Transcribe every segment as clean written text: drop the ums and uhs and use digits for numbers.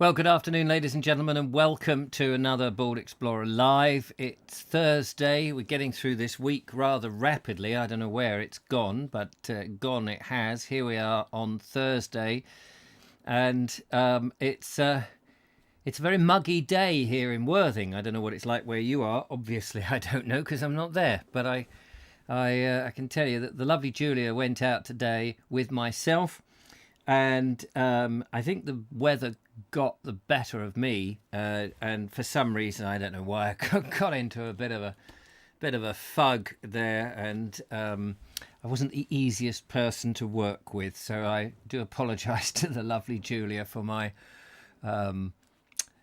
Well, good afternoon, ladies and gentlemen, and welcome to another Bald Explorer Live. It's Thursday. We're getting through this week rather rapidly. I don't know where it's gone, but gone it has. Here we are on Thursday, and it's a very muggy day here in Worthing. I don't know what it's like where you are. Obviously, I don't know because I'm not there, but I can tell you that the lovely Julia went out today with myself, and I think the weather got the better of me, and for some reason I don't know why I got into a bit of a fug there, and I wasn't the easiest person to work with, so I do apologise to the lovely Julia for my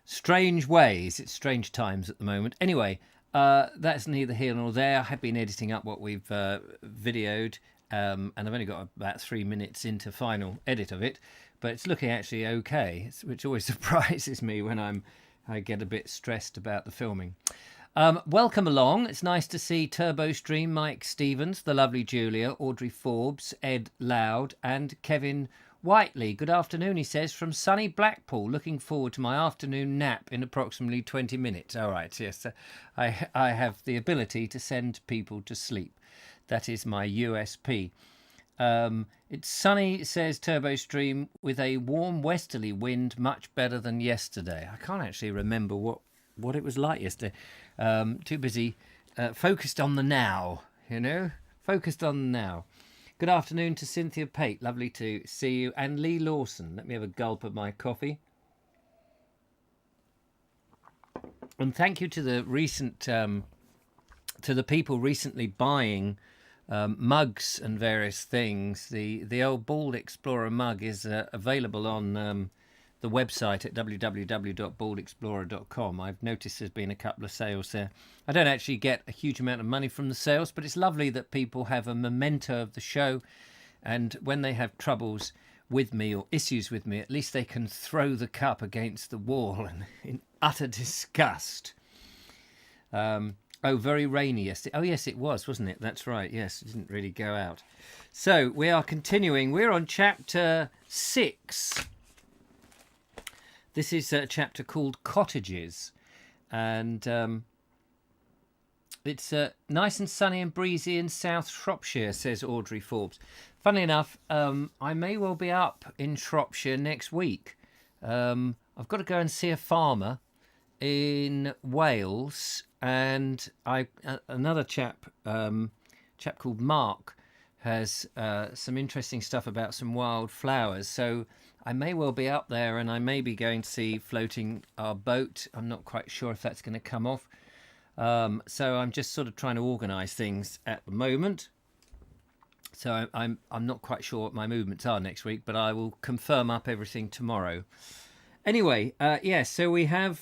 strange ways. It's strange times at the moment. Anyway, that's neither here nor there. I have been editing up what we've videoed, and I've only got about 3 minutes into final edit of it, but it's looking actually okay, which always surprises me when I get a bit stressed about the filming. Welcome along. It's nice to see Turbo Stream, Mike Stevens, the lovely Julia, Audrey Forbes, Ed Loud, and Kevin Whiteley. Good afternoon, he says, from sunny Blackpool. Looking forward to my afternoon nap in approximately 20 minutes. All right, yes, I have the ability to send people to sleep. That is my USP. It's sunny, says Turbo Stream, with a warm westerly wind, much better than yesterday. I can't actually remember what it was like yesterday. Too busy focused on the now, focused on the now. Good afternoon to Cynthia Pate, lovely to see you, and Lee Lawson. Let me have a gulp of my coffee. And thank you to the recent to the people recently buying mugs and various things. The old Bald Explorer mug is available on the website at www.baldexplorer.com. I've noticed there's been a couple of sales there. I don't actually get a huge amount of money from the sales, but it's lovely that people have a memento of the show, and when they have troubles with me or issues with me, at least they can throw the cup against the wall and in utter disgust. Oh, very rainy yesterday. Oh, yes, it was, wasn't it? That's right. Yes, it didn't really go out. So we are continuing. We're on chapter 6. This is a chapter called Cottages. And it's nice and sunny and breezy in South Shropshire, says Audrey Forbes. Funnily enough, I may well be up in Shropshire next week. I've got to go and see a farmer in Wales, and another chap called Mark has some interesting stuff about some wild flowers, so I may well be up there, and I may be going to see floating our boat. I'm not quite sure if that's going to come off, so I'm just sort of trying to organise things at the moment. So I'm not quite sure what my movements are next week, but I will confirm up everything tomorrow. Anyway, yes, so we have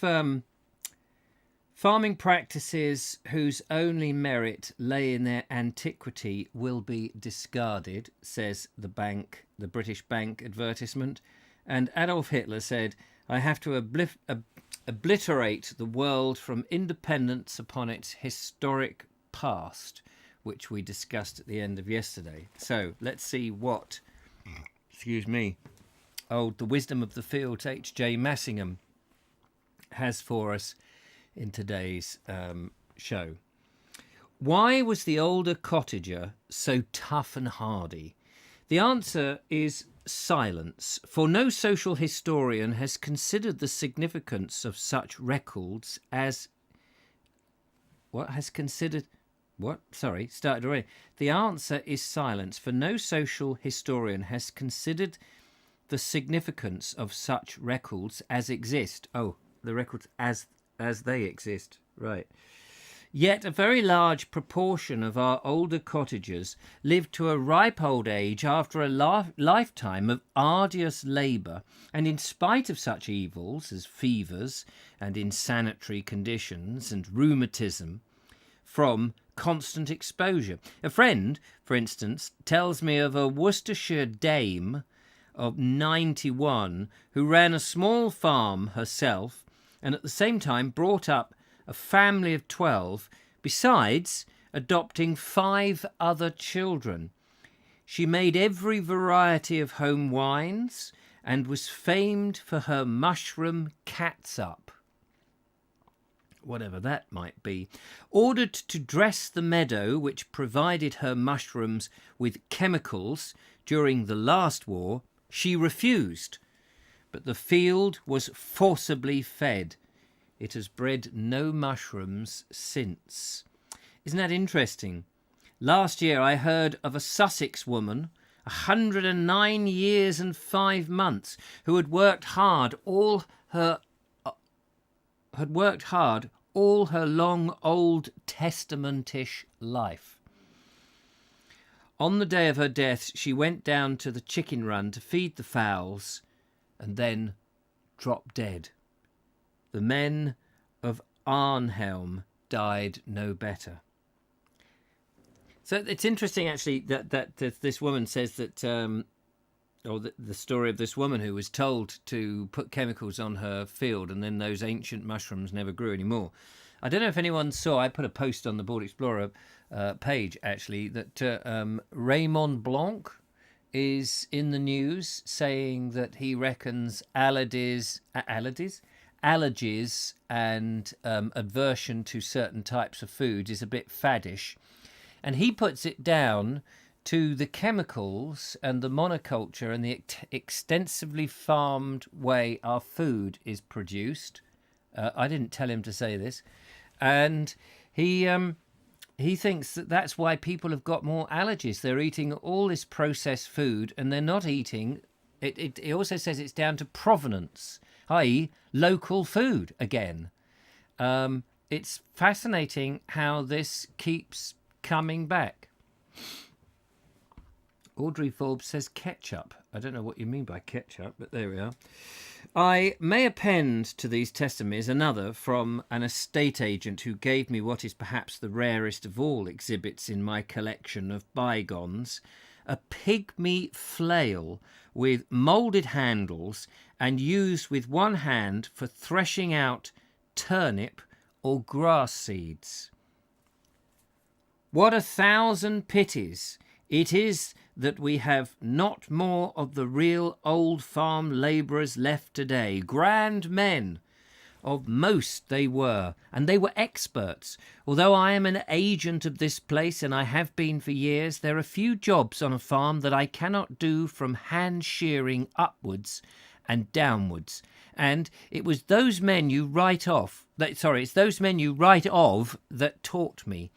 farming practices whose only merit lay in their antiquity will be discarded, says the British Bank advertisement. And Adolf Hitler said, I have to obliterate the world from independence upon its historic past, which we discussed at the end of yesterday. So let's see what, the wisdom of the fields, H.J. Massingham, has for us in today's show. Why was the older cottager so tough and hardy? The answer is silence, for no social historian has considered the significance of such records as... The answer is silence, for no social historian has considered the significance of such records as exist. Oh, the records as they exist, right. Yet a very large proportion of our older cottagers live to a ripe old age after a lifetime of arduous labour, and in spite of such evils as fevers and insanitary conditions and rheumatism from constant exposure. A friend, for instance, tells me of a Worcestershire dame of 91 who ran a small farm herself and at the same time brought up a family of 12, besides adopting 5 other children. She made every variety of home wines and was famed for her mushroom catsup, whatever that might be. Ordered to dress the meadow which provided her mushrooms with chemicals during the last war, she refused, but the field was forcibly fed. It has bred no mushrooms since. Isn't that interesting? Last year I heard of a Sussex woman, 109 years and 5 months, who had worked hard all her long Old Testamentish life. On the day of her death, she went down to the chicken run to feed the fowls and then dropped dead. The men of Arnhelm died no better. So it's interesting, actually, that this woman says that, or the story of this woman who was told to put chemicals on her field, and then those ancient mushrooms never grew anymore. I don't know if anyone saw, I put a post on the Board Explorer page, actually, that Raymond Blanc is in the news saying that he reckons allergies and aversion to certain types of food is a bit faddish. And he puts it down to the chemicals and the monoculture and the extensively farmed way our food is produced. I didn't tell him to say this. And he thinks that that's why people have got more allergies. They're eating all this processed food and they're not eating... It also says it's down to provenance, i.e. local food again. It's fascinating how this keeps coming back. Audrey Forbes says ketchup. I don't know what you mean by ketchup, but there we are. I may append to these testimonies another from an estate agent who gave me what is perhaps the rarest of all exhibits in my collection of bygones, a pygmy flail with moulded handles and used with one hand for threshing out turnip or grass seeds. What 1,000 pities it is that we have not more of the real old farm labourers left today. Grand men, of most they were, and they were experts. Although I am an agent of this place, and I have been for years, there are few jobs on a farm that I cannot do from hand shearing upwards and downwards. And it was those men you write of that taught me.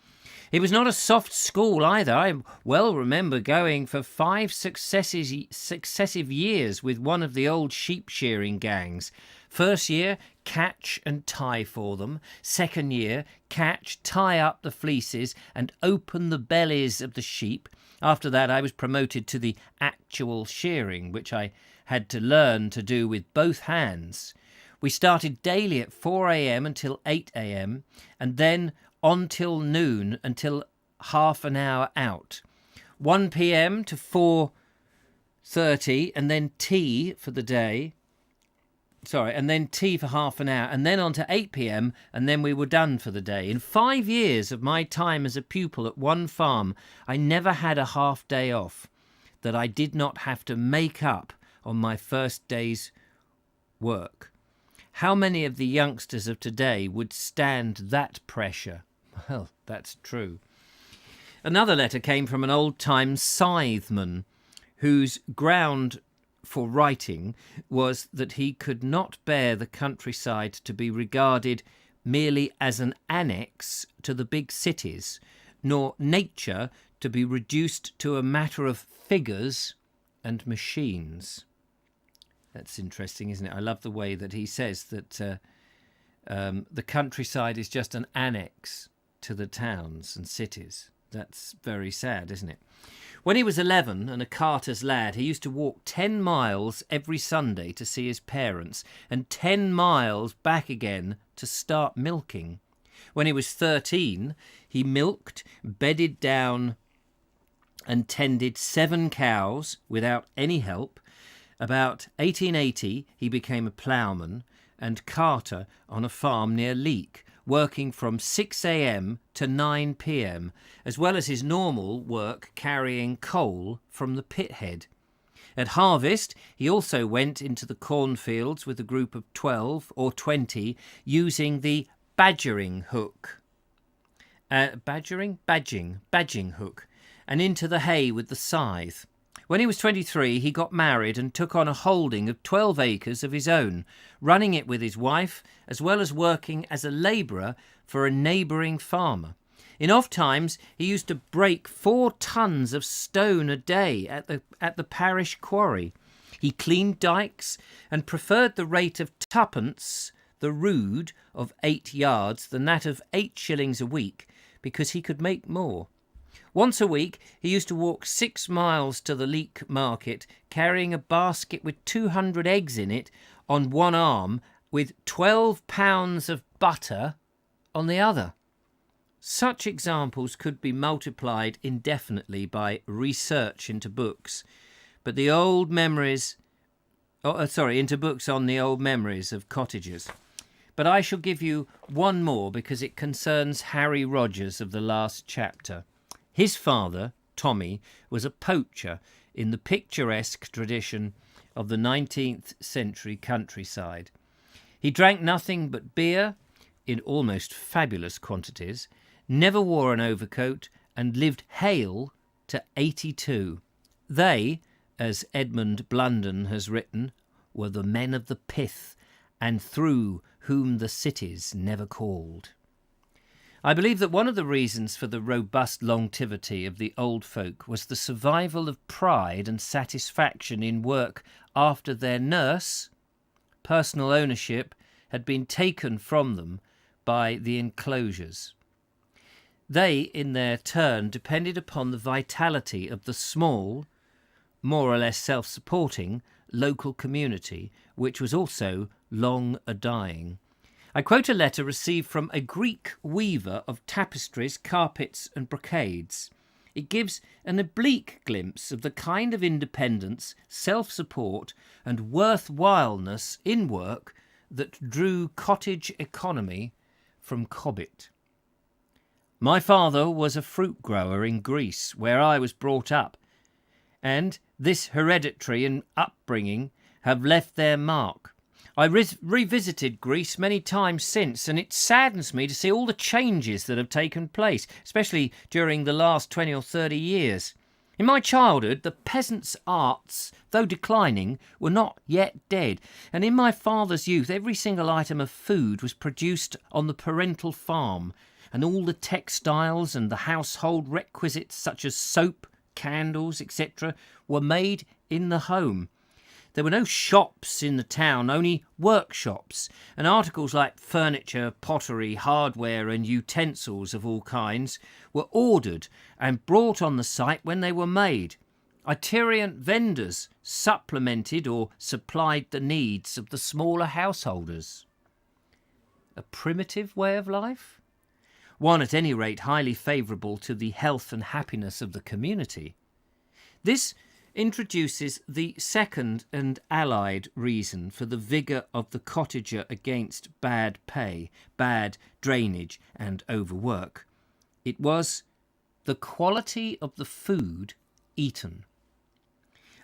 It was not a soft school either. I well remember going for 5 successive years with one of the old sheep shearing gangs. First year, catch and tie for them. Second year, catch, tie up the fleeces and open the bellies of the sheep. After that, I was promoted to the actual shearing, which I had to learn to do with both hands. We started daily at 4 a.m. until 8 a.m. and then on till noon until half an hour out. 1 p.m. to 4:30 and then tea for the day. And then tea for half an hour and then on to 8 p.m. and then we were done for the day. In 5 years of my time as a pupil at one farm, I never had a half day off that I did not have to make up on my first day's work. How many of the youngsters of today would stand that pressure? Well, that's true. Another letter came from an old-time scytheman whose ground for writing was that he could not bear the countryside to be regarded merely as an annex to the big cities, nor nature to be reduced to a matter of figures and machines. That's interesting, isn't it? I love the way that he says that the countryside is just an annex to the towns and cities. That's very sad, isn't it? When he was 11 and a carter's lad, he used to walk 10 miles every Sunday to see his parents and 10 miles back again to start milking. When he was 13, he milked, bedded down and tended 7 cows without any help. About 1880, he became a ploughman and carter on a farm near Leek, working from 6 a.m. to 9 p.m, as well as his normal work carrying coal from the pit head. At harvest, he also went into the cornfields with a group of 12 or 20 using the badgering hook. Badging hook, and into the hay with the scythe. When he was 23, he got married and took on a holding of 12 acres of his own, running it with his wife, as well as working as a labourer for a neighbouring farmer. In off times, he used to break 4 tons of stone a day at the parish quarry. He cleaned dykes and preferred the rate of 2pence the rood of 8 yards than that of 8 shillings a week, because he could make more. Once a week, he used to walk 6 miles to the Leek market, carrying a basket with 200 eggs in it on one arm, with 12 pounds of butter on the other. Such examples could be multiplied indefinitely by research into books, but the old memories, into books on the old memories of cottagers. But I shall give you one more because it concerns Harry Rogers of the last chapter. His father, Tommy, was a poacher in the picturesque tradition of the 19th century countryside. He drank nothing but beer in almost fabulous quantities, never wore an overcoat, and lived hale to 82. They, as Edmund Blunden has written, were the men of the pith, and through whom the cities never called. I believe that one of the reasons for the robust longevity of the old folk was the survival of pride and satisfaction in work after their nurse, personal ownership, had been taken from them by the enclosures. They, in their turn, depended upon the vitality of the small, more or less self-supporting, local community, which was also long a-dying. I quote a letter received from a Greek weaver of tapestries, carpets and brocades. It gives an oblique glimpse of the kind of independence, self-support and worthwhileness in work that drew cottage economy from Cobbett. My father was a fruit grower in Greece, where I was brought up, and this hereditary and upbringing have left their mark. I revisited Greece many times since, and it saddens me to see all the changes that have taken place, especially during the last 20 or 30 years. In my childhood, the peasants' arts, though declining, were not yet dead, and in my father's youth every single item of food was produced on the parental farm, and all the textiles and the household requisites such as soap, candles, etc. were made in the home. There were no shops in the town, only workshops, and articles like furniture, pottery, hardware and utensils of all kinds were ordered and brought on the site when they were made. Itinerant vendors supplemented or supplied the needs of the smaller householders. A primitive way of life? One at any rate highly favourable to the health and happiness of the community. This introduces the second and allied reason for the vigour of the cottager against bad pay, bad drainage and overwork. It was the quality of the food eaten.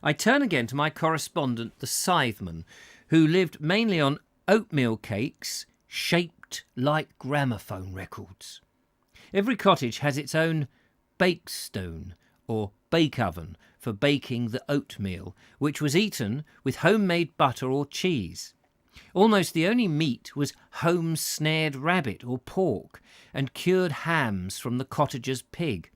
I turn again to my correspondent, the Scytheman, who lived mainly on oatmeal cakes shaped like gramophone records. Every cottage has its own bake stone or bake oven for baking the oatmeal, which was eaten with homemade butter or cheese. Almost the only meat was home-snared rabbit or pork and cured hams from the cottager's pig.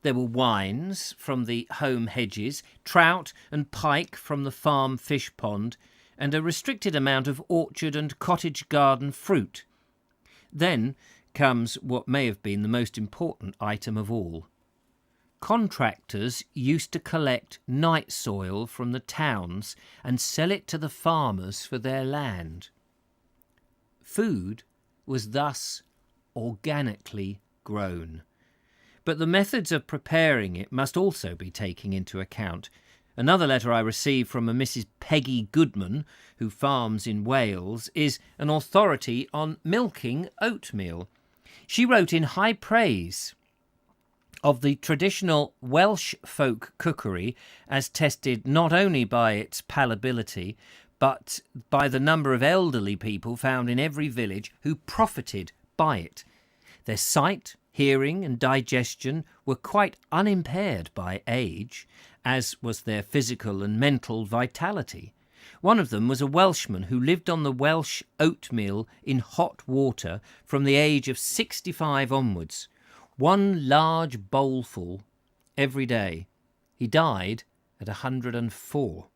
There were wines from the home hedges, trout and pike from the farm fish pond, and a restricted amount of orchard and cottage garden fruit. Then comes what may have been the most important item of all. Contractors used to collect night soil from the towns and sell it to the farmers for their land. Food was thus organically grown. But the methods of preparing it must also be taken into account. Another letter I received from a Mrs. Peggy Goodman, who farms in Wales, is an authority on milking oatmeal. She wrote in high praise of the traditional Welsh folk cookery as tested not only by its palatability, but by the number of elderly people found in every village who profited by it. Their sight, hearing and digestion were quite unimpaired by age, as was their physical and mental vitality. One of them was a Welshman who lived on the Welsh oatmeal in hot water from the age of 65 onwards, one large bowlful every day. He died at 104.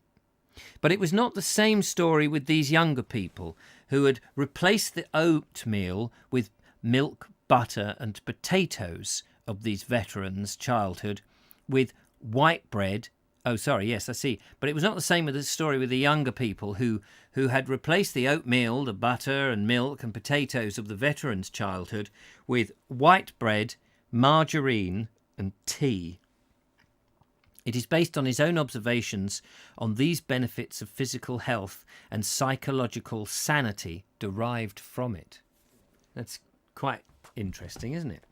But it was not the same story with these younger people who had replaced the oatmeal with milk, butter and potatoes of these veterans' childhood with white bread. Oh, sorry, yes, I see. But it was not the same with the story with the younger people who had replaced the oatmeal, the butter and milk and potatoes of the veterans' childhood with white bread, margarine and tea. It is based on his own observations on these benefits of physical health and psychological sanity derived from it. That's quite interesting, isn't it?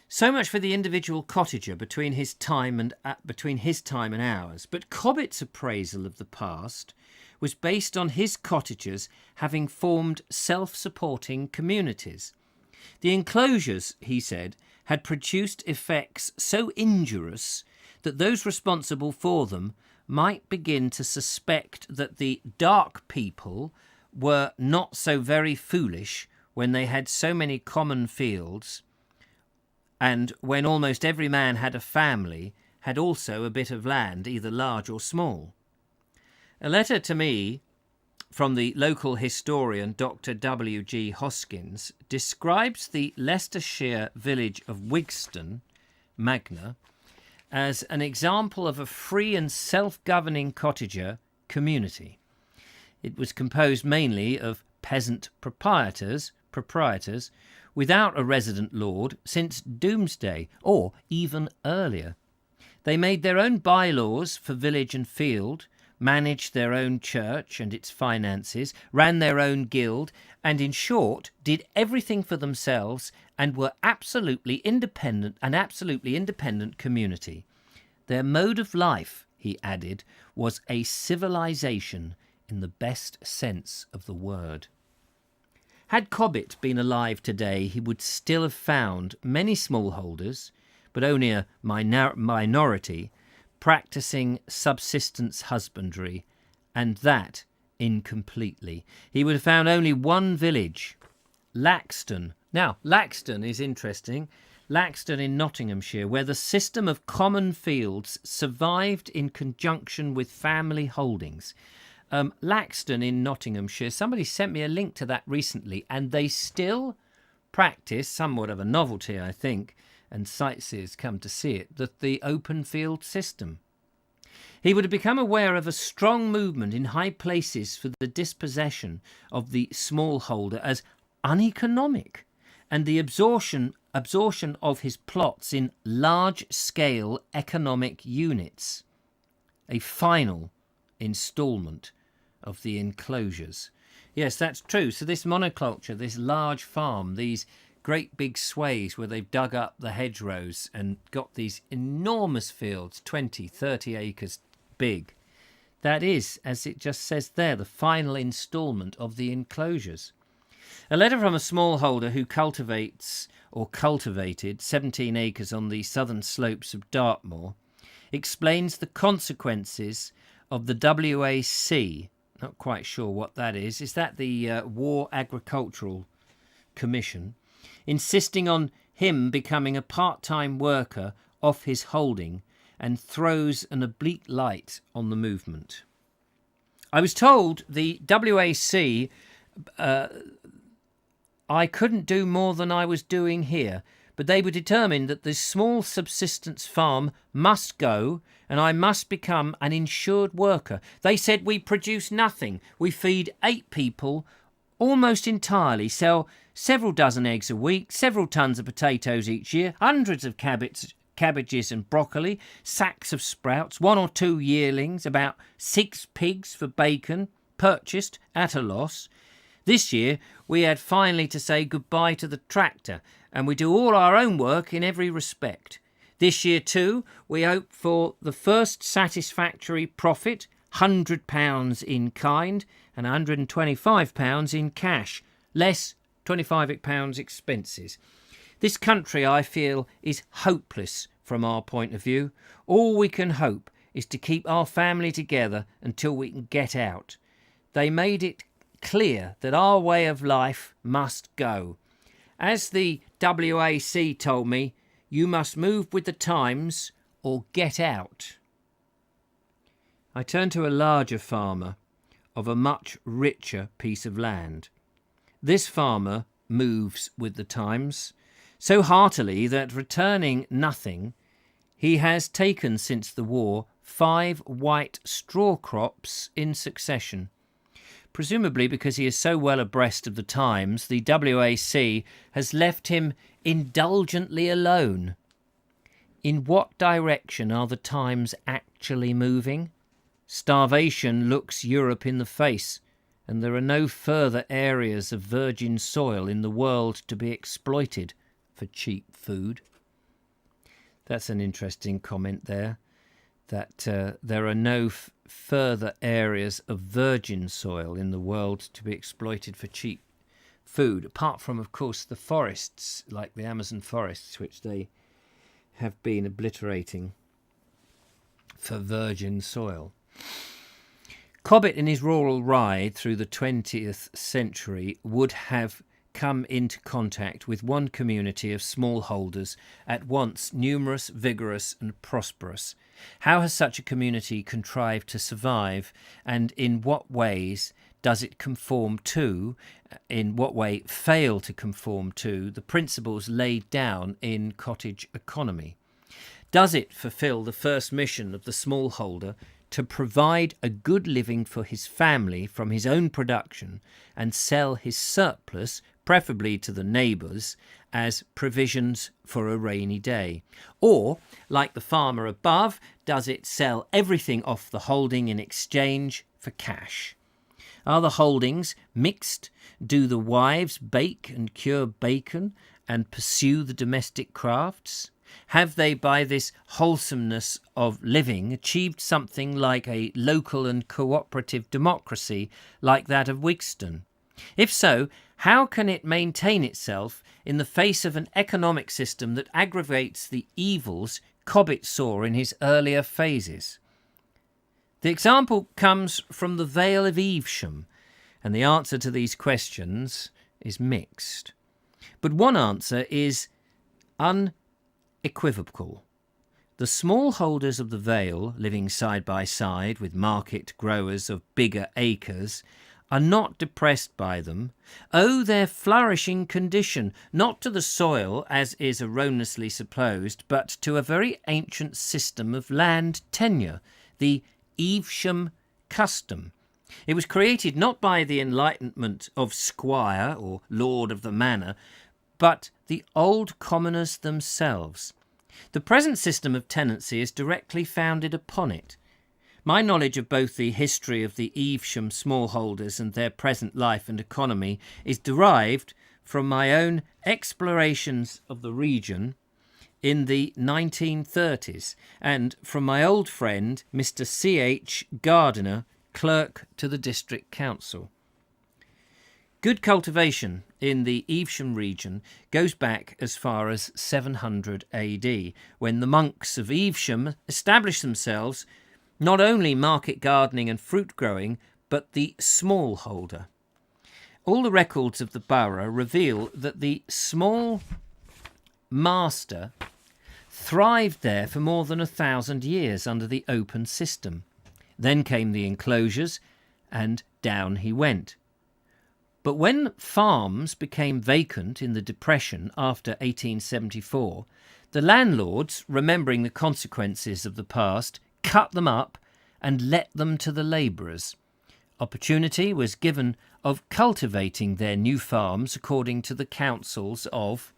So much for the individual cottager between his time and ours. But Cobbett's appraisal of the past was based on his cottagers having formed self-supporting communities. The enclosures, he said, had produced effects so injurious that those responsible for them might begin to suspect that the dark people were not so very foolish when they had so many common fields, and when almost every man had a family, had also a bit of land, either large or small. A letter to me from the local historian Dr. W.G. Hoskins describes the Leicestershire village of Wigston, Magna, as an example of a free and self-governing cottager community. It was composed mainly of peasant proprietors without a resident lord since Doomsday, or even earlier. They made their own bylaws for village and field, managed their own church and its finances, ran their own guild, and in short did everything for themselves and were an absolutely independent community. Their mode of life, he added, was a civilization in the best sense of the word. Had Cobbett been alive today, he would still have found many smallholders, but only a minority, practising subsistence husbandry, and that incompletely. He would have found only one village, Laxton. Now, Laxton is interesting. Laxton in Nottinghamshire, where the system of common fields survived in conjunction with family holdings. Laxton in Nottinghamshire, somebody sent me a link to that recently, and they still practice, somewhat of a novelty, I think, and sightseers come to see it, the open field system. He would have become aware of a strong movement in high places for the dispossession of the smallholder as uneconomic, and the absorption of his plots in large-scale economic units. A final instalment of the enclosures. Yes, that's true. So this monoculture, this large farm, these great big sways where they've dug up the hedgerows and got these enormous fields, 20, 30 acres big. That is, as it just says there, the final instalment of the enclosures. A letter from a smallholder who cultivated 17 acres on the southern slopes of Dartmoor explains the consequences of the WAC. Not quite sure what that is. Is that the War Agricultural Commission? Insisting on him becoming a part-time worker off his holding, and throws an oblique light on the movement. I was told the WAC I couldn't do more than I was doing here, but they were determined that the small subsistence farm must go and I must become an insured worker. They said we produce nothing. We feed 8 people almost entirely, sell several dozen eggs a week, several tons of potatoes each year, hundreds of cabbages and broccoli, sacks of sprouts, 1 or 2 yearlings, about 6 pigs for bacon, purchased at a loss. This year we had finally to say goodbye to the tractor, and we do all our own work in every respect. This year too, we hope for the first satisfactory profit, £100 in kind and £125 in cash, less £25 expenses. This country, I feel, is hopeless from our point of view. All we can hope is to keep our family together until we can get out. They made it clear that our way of life must go. As the WAC told me, you must move with the times or get out. I turn to a larger farmer of a much richer piece of land. This farmer moves with the times so heartily that, returning nothing, he has taken since the war 5 white straw crops in succession. Presumably because he is so well abreast of the times, the WAC has left him indulgently alone. In what direction are the times actually moving? Starvation looks Europe in the face, and there are no further areas of virgin soil in the world to be exploited for cheap food. That's an interesting comment there, that there are no further areas of virgin soil in the world to be exploited for cheap food, apart from, of course, the forests, like the Amazon forests, which they have been obliterating for virgin soil. Cobbett, in his rural ride through the 20th century, would have come into contact with one community of smallholders, at once numerous, vigorous and prosperous. How has such a community contrived to survive, and in what ways does it conform to, in what way fail to conform to, the principles laid down in cottage economy? Does it fulfil the first mission of the smallholder to provide a good living for his family from his own production and sell his surplus, preferably to the neighbours, as provisions for a rainy day? Or, like the farmer above, does it sell everything off the holding in exchange for cash? Are the holdings mixed? Do the wives bake and cure bacon and pursue the domestic crafts? Have they, by this wholesomeness of living, achieved something like a local and cooperative democracy like that of Wigston? If so, how can it maintain itself in the face of an economic system that aggravates the evils Cobbett saw in his earlier phases? The example comes from the Vale of Evesham, and the answer to these questions is mixed. But one answer is unequivocal. The smallholders of the Vale, living side by side with market growers of bigger acres, are not depressed by them, owe their flourishing condition not to the soil, as is erroneously supposed, but to a very ancient system of land tenure, the Evesham custom. It was created not by the enlightenment of squire or lord of the manor, but the old commoners themselves. The present system of tenancy is directly founded upon it. My knowledge of both the history of the Evesham smallholders and their present life and economy is derived from my own explorations of the region in the 1930s and from my old friend Mr. C.H. Gardiner, clerk to the district council. Good cultivation in the Evesham region goes back as far as 700 AD, when the monks of Evesham established themselves, not only market gardening and fruit growing, but the smallholder. All the records of the borough reveal that the small master thrived there for more than 1,000 years under the open system. Then came the enclosures, and down he went. But when farms became vacant in the Depression after 1874, the landlords, remembering the consequences of the past, cut them up and let them to the labourers. Opportunity was given of cultivating their new farms according to the counsels of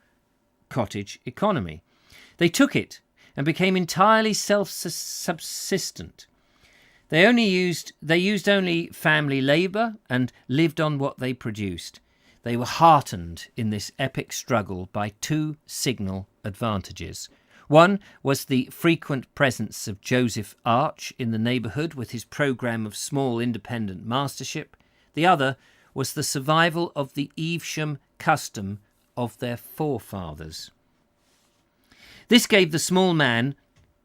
cottage economy. They took it and became entirely self-subsistent. They used only family labour and lived on what they produced. they were heartened in this epic struggle by two signal advantages. One was the frequent presence of Joseph Arch in the neighbourhood with his programme of small independent mastership. The other was the survival of the Evesham custom of their forefathers. This gave the small man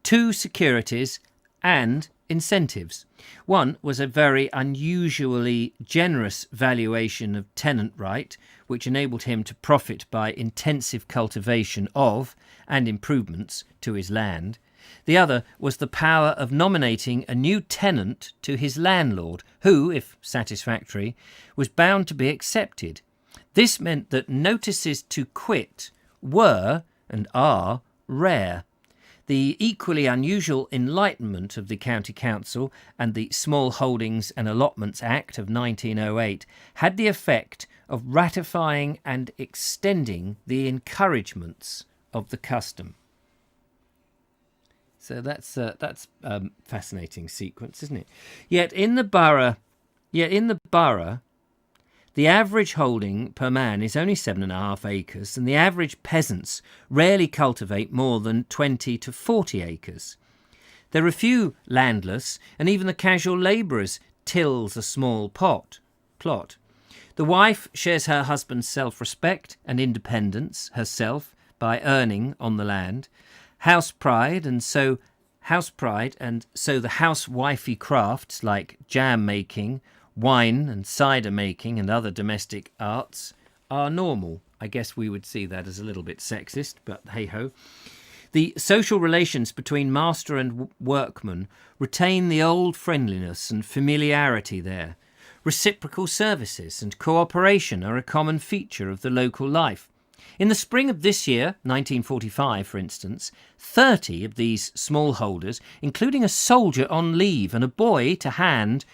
two securities and incentives. One was a very unusually generous valuation of tenant right, which enabled him to profit by intensive cultivation of and improvements to his land. The other was the power of nominating a new tenant to his landlord, who, if satisfactory, was bound to be accepted. This meant that notices to quit were, and are, rare. The equally unusual enlightenment of the County Council and the Small Holdings and Allotments Act of 1908 had the effect of ratifying and extending the encouragements of the custom. So that's fascinating sequence, isn't it? Yet in the borough, the average holding per man is only 7.5 acres, and the average peasants rarely cultivate more than 20 to 40 acres. There are few landless, and even the casual labourers tills a small plot. The wife shares her husband's self-respect and independence herself by earning on the land. House pride, and so the housewifey crafts like jam making, wine and cider making and other domestic arts are normal. I guess we would see that as a little bit sexist, but hey-ho. The social relations between master and workman retain the old friendliness and familiarity there. Reciprocal services and cooperation are a common feature of the local life. In the spring of this year, 1945, for instance, 30 of these smallholders, including a soldier on leave and a boy to hand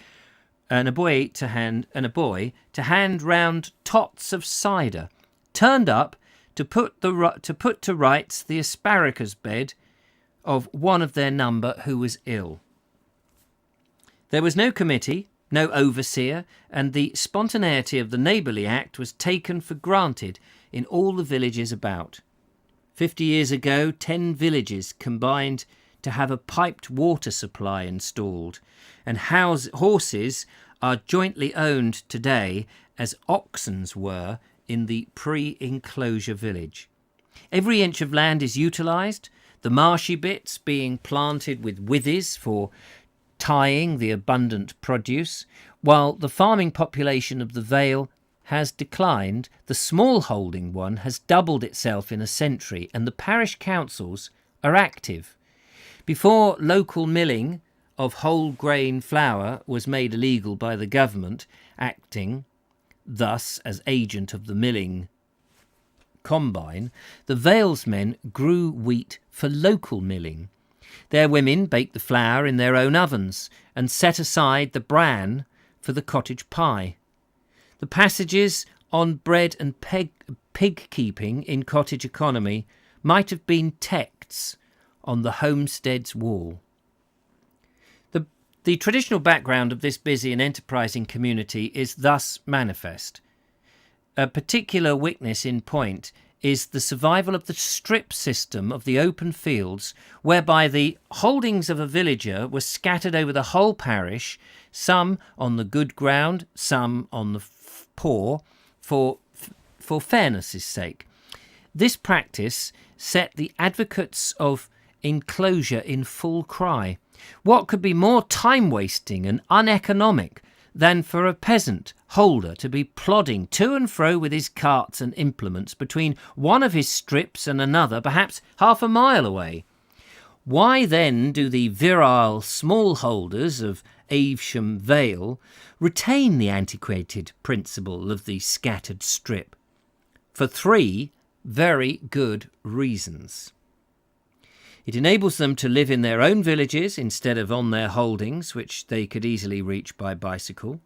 round tots of cider, turned up to put to rights the asparagus bed of one of their number who was ill. There was no committee, no overseer, and the spontaneity of the Neighbourly Act was taken for granted in all the villages about. 50 years ago, 10 villages combined to have a piped water supply installed, and horses are jointly owned today as oxens were in the pre-enclosure village. Every inch of land is utilised, the marshy bits being planted with withies for tying the abundant produce. While the farming population of the Vale has declined, the small holding one has doubled itself in a century, and the parish councils are active. Before local milling of whole grain flour was made illegal by the government, acting thus as agent of the milling combine, the Valesmen grew wheat for local milling. Their women baked the flour in their own ovens and set aside the bran for the cottage pie. The passages on bread and pig keeping in cottage economy might have been texts on the homestead's wall. The traditional background of this busy and enterprising community is thus manifest. A particular weakness in point is the survival of the strip system of the open fields, whereby the holdings of a villager were scattered over the whole parish, some on the good ground, some on the poor, for fairness' sake. This practice set the advocates of enclosure in full cry. What could be more time-wasting and uneconomic than for a peasant holder to be plodding to and fro with his carts and implements between one of his strips and another, perhaps half a mile away? Why then do the virile smallholders of Evesham Vale retain the antiquated principle of the scattered strip? For 3 very good reasons. It enables them to live in their own villages instead of on their holdings, which they could easily reach by bicycle.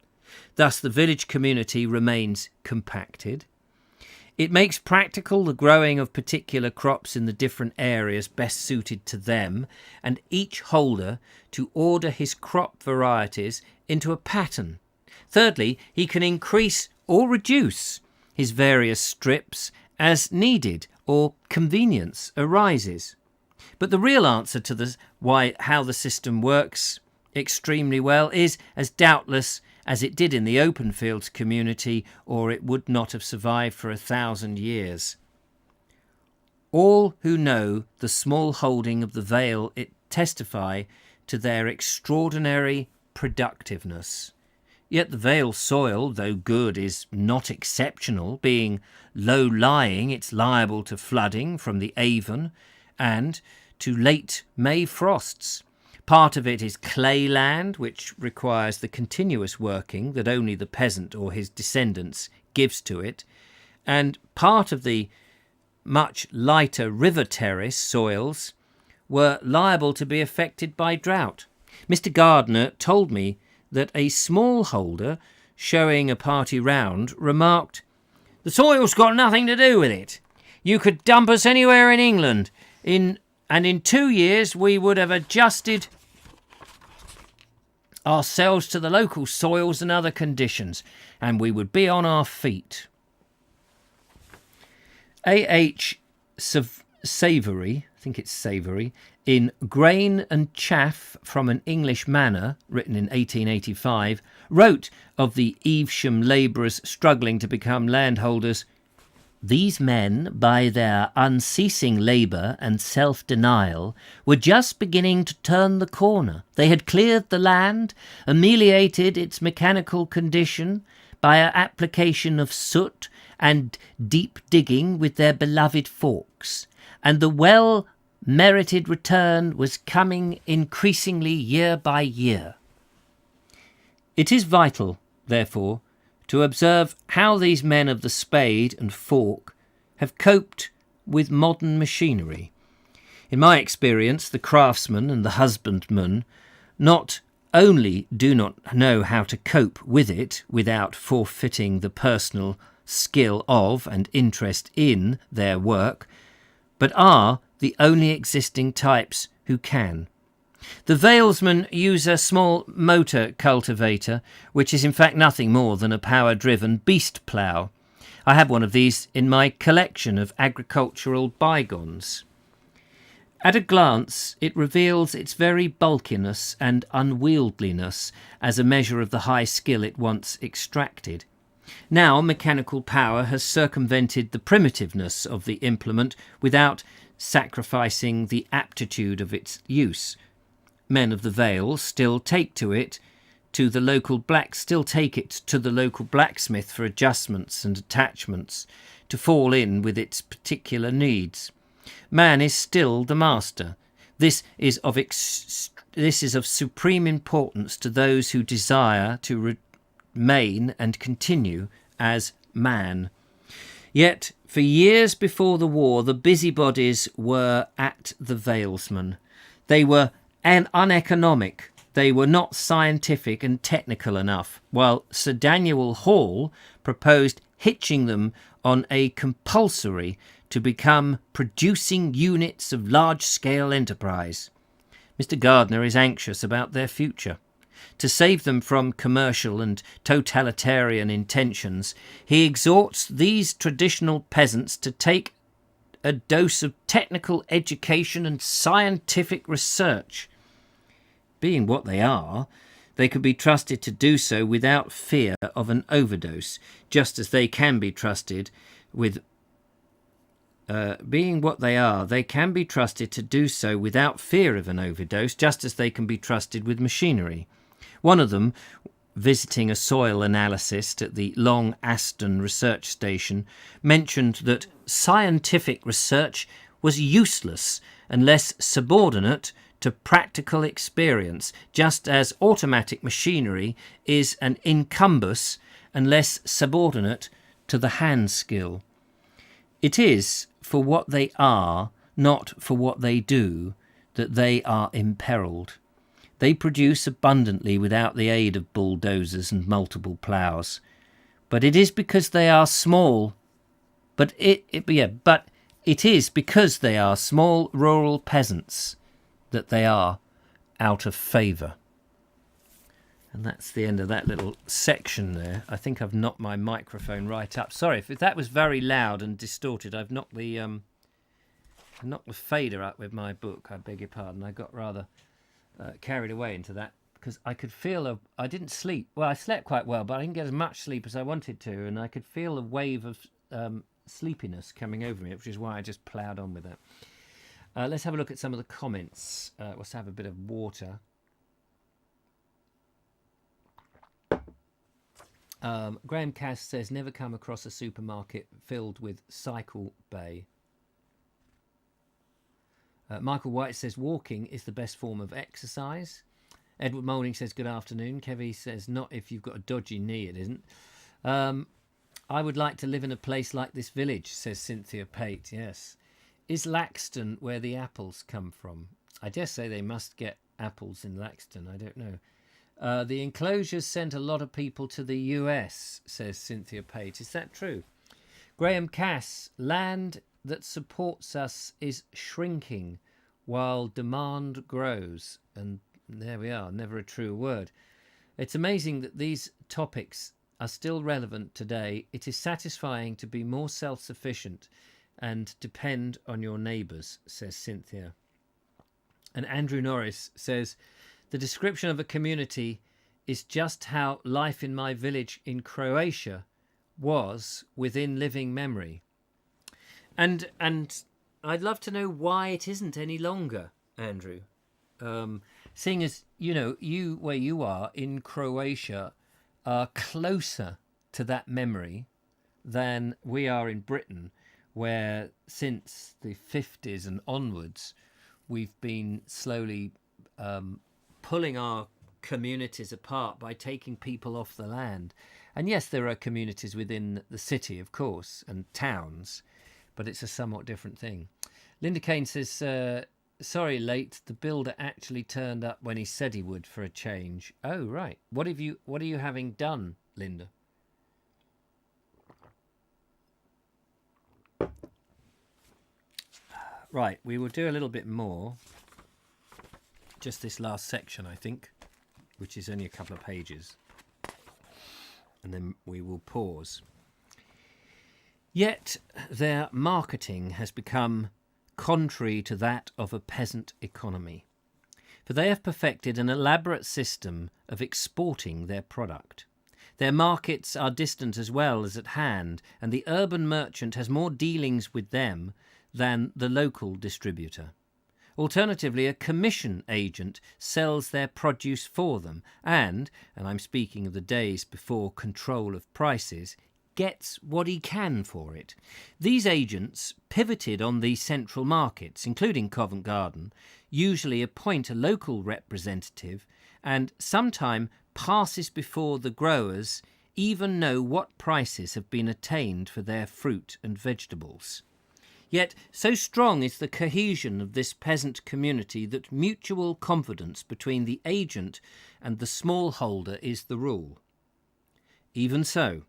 Thus the village community remains compacted. It makes practical the growing of particular crops in the different areas best suited to them, and each holder to order his crop varieties into a pattern. Thirdly, he can increase or reduce his various strips as needed or convenience arises. But the real answer to how the system works extremely well is as doubtless as it did in the open fields community, or it would not have survived for 1,000 years. All who know the small holding of the vale testify to their extraordinary productiveness. Yet the vale soil, though good, is not exceptional. Being low-lying, it's liable to flooding from the Avon and to late May frosts. Part of it is clay land, which requires the continuous working that only the peasant or his descendants gives to it, and part of the much lighter river terrace soils were liable to be affected by drought. Mr. Gardner told me that a smallholder showing a party round remarked, "The soil's got nothing to do with it. You could dump us anywhere in England, and in 2 years we would have adjusted ourselves to the local soils and other conditions, and we would be on our feet." A.H. Savoury, I think it's Savoury, in Grain and Chaff from an English Manor, written in 1885, wrote of the Evesham labourers struggling to become landholders, "These men, by their unceasing labour and self-denial, were just beginning to turn the corner. They had cleared the land, ameliorated its mechanical condition by an application of soot and deep digging with their beloved forks, and the well-merited return was coming increasingly year by year." It is vital, therefore, to observe how these men of the spade and fork have coped with modern machinery. In my experience, the craftsman and the husbandman not only do not know how to cope with it without forfeiting the personal skill of and interest in their work, but are the only existing types who can. The Valesmen use a small motor cultivator, which is in fact nothing more than a power-driven beast plough. I have one of these in my collection of agricultural bygones. At a glance, it reveals its very bulkiness and unwieldliness as a measure of the high skill it once extracted. Now mechanical power has circumvented the primitiveness of the implement without sacrificing the aptitude of its use. Men of the Vale still take it to the local blacksmith for adjustments and attachments to fall in with its particular needs. Man is still the master. This is of supreme importance to those who desire to remain and continue as man. Yet, for years before the war, the busybodies were at the Valesmen. They were uneconomic. They were not scientific and technical enough, while Sir Daniel Hall proposed hitching them on a compulsory to become producing units of large-scale enterprise. Mr. Gardner is anxious about their future. To save them from commercial and totalitarian intentions, he exhorts these traditional peasants to take a dose of technical education and scientific research. Being what they are, they could be trusted to do so without fear of an overdose, just as they can be trusted with being what they are, they can be trusted to do so without fear of an overdose, just as they can be trusted with machinery. One of them, visiting a soil analyst at the Long Aston Research Station, mentioned that scientific research was useless unless subordinate to practical experience, just as automatic machinery is an incumbus unless subordinate to the hand skill. It is for what they are, not for what they do, that they are imperilled. They produce abundantly without the aid of bulldozers and multiple ploughs. But it is because they are small. But it is because they are small rural peasants that they are out of favour. And that's the end of that little section there. I think I've knocked my microphone right up. Sorry if that was very loud and distorted. I've knocked the fader up with my book. I beg your pardon. I got rather carried away into that because I could feel I didn't sleep. Well, I slept quite well, but I didn't get as much sleep as I wanted to, and I could feel a wave of sleepiness coming over me, which is why I just ploughed on with that. Let's have a look at some of the comments. Let's have a bit of water. Graham Cass says, never come across a supermarket filled with Cycle Bay. Michael White says, walking is the best form of exercise. Edward Moulding says, good afternoon. Kevy says, not if you've got a dodgy knee, it isn't. I would like to live in a place like this village, says Cynthia Pate. Yes. Is Laxton where the apples come from? I dare say they must get apples in Laxton. I don't know. The enclosures sent a lot of people to the US, says Cynthia Pate. Is that true? Graham Cass, land that supports us is shrinking while demand grows. And there we are, never a true word. It's amazing that these topics are still relevant today. It is satisfying to be more self-sufficient and depend on your neighbours, says Cynthia. And Andrew Norris says, the description of a community is just how life in my village in Croatia was within living memory. And I'd love to know why it isn't any longer, Andrew. Seeing as, you where you are in Croatia are closer to that memory than we are in Britain, where since the 50s and onwards, we've been slowly pulling our communities apart by taking people off the land. And yes, there are communities within the city, of course, and towns, but it's a somewhat different thing. Linda Kane says, sorry, late. The builder actually turned up when he said he would for a change. Oh, right. What are you having done, Linda? Right, we will do a little bit more. Just this last section, I think, which is only a couple of pages. And then we will pause. Yet their marketing has become contrary to that of a peasant economy, for they have perfected an elaborate system of exporting their product. Their markets are distant as well as at hand, and the urban merchant has more dealings with them than the local distributor. Alternatively, a commission agent sells their produce for them and I'm speaking of the days before control of prices, gets what he can for it. These agents, pivoted on the central markets, including Covent Garden, usually appoint a local representative and sometime passes before the growers even know what prices have been attained for their fruit and vegetables. Yet so strong is the cohesion of this peasant community that mutual confidence between the agent and the smallholder is the rule. Even so,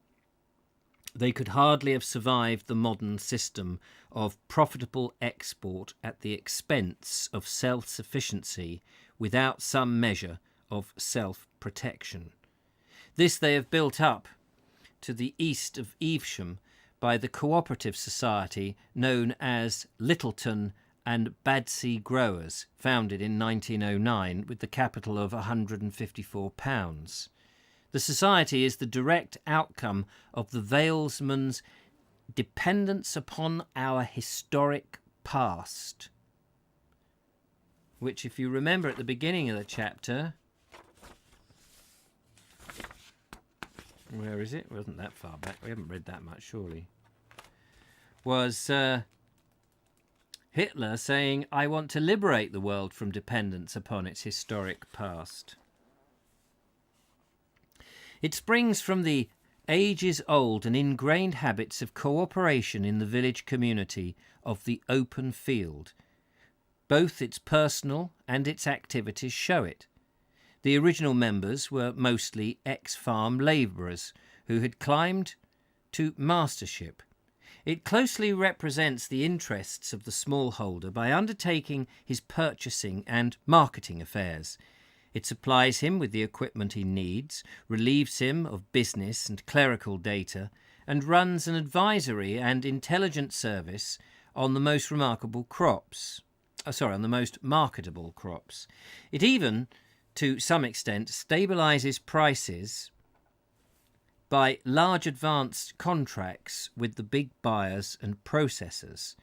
they could hardly have survived the modern system of profitable export at the expense of self-sufficiency without some measure of self-protection. This they have built up to the east of Evesham by the cooperative society known as Littleton and Badsea Growers, founded in 1909 with the capital of £154. The society is the direct outcome of the Valesman's dependence upon our historic past, which, if you remember at the beginning of the chapter, where is it? It wasn't that far back. We haven't read that much, surely. Was Hitler saying, I want to liberate the world from dependence upon its historic past. It springs from the ages-old and ingrained habits of cooperation in the village community of the open field. Both its personal and its activities show it. The original members were mostly ex-farm labourers who had climbed to mastership. It closely represents the interests of the smallholder by undertaking his purchasing and marketing affairs. It supplies him with the equipment he needs, relieves him of business and clerical data, and runs an advisory and intelligence service on the most remarkable crops. On the most marketable crops. It even, to some extent, stabilizes prices by large advanced contracts with the big buyers and processors.